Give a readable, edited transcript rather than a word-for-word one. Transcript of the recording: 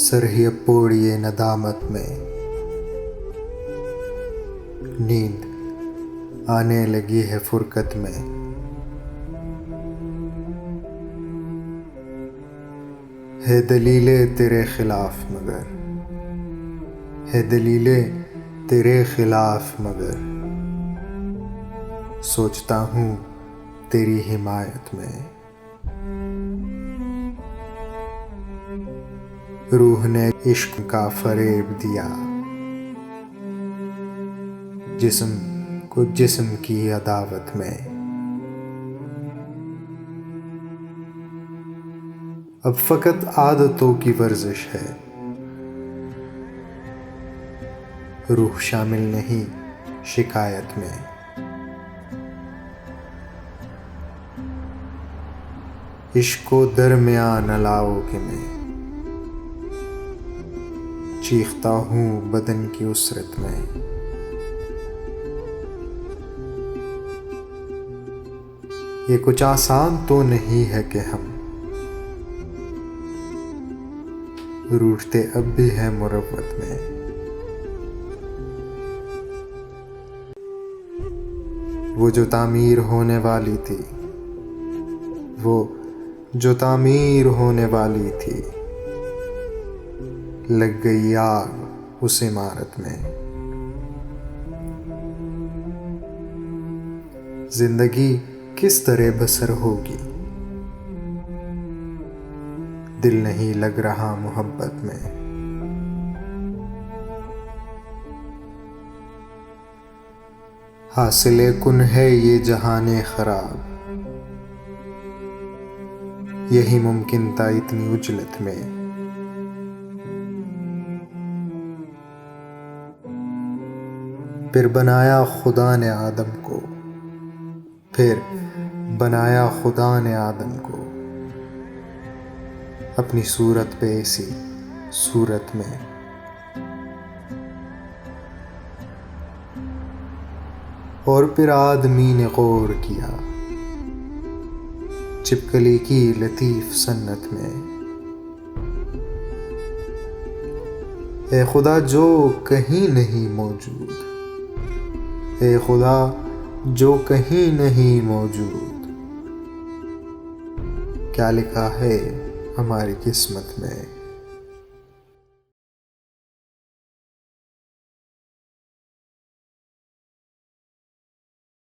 Sir ही पोड़िए नदामत में, नींद आने लगी है फुरकत में। है दलीले तेरे खिलाफ मगर, है दलीले तेरे खिलाफ मगर, सोचता हूँ तेरी हिमायत में। रूह ने इश्क का फरेब दिया, जिस्म को जिस्म की अदावत में। अब फकत आदतों की वर्जिश है, रूह शामिल नहीं शिकायत में। इश्क को दरमियान न लाओगे में, चीखता हूँ बदन की उसरत में। ये कुछ आसान तो नहीं है कि हम रूठते अब भी है मुरव्वत में। वो जो तामीर होने वाली थी, वो जो तामीर होने वाली थी, लग गई आग उस इमारत में। जिंदगी किस तरह बसर होगी, दिल नहीं लग रहा मोहब्बत में। हासिले कुन है ये जहाने खराब, यही मुमकिन था इतनी उजलत में। फिर बनाया खुदा ने आदम को, फिर बनाया खुदा ने आदम को, अपनी सूरत पे ऐसी सूरत में। और फिर आदमी ने गौर किया, छिपकली की लतीफ सन्नत में। ए खुदा जो कहीं नहीं मौजूद, ए खुदा जो कहीं नहीं मौजूद, क्या लिखा है हमारी किस्मत में।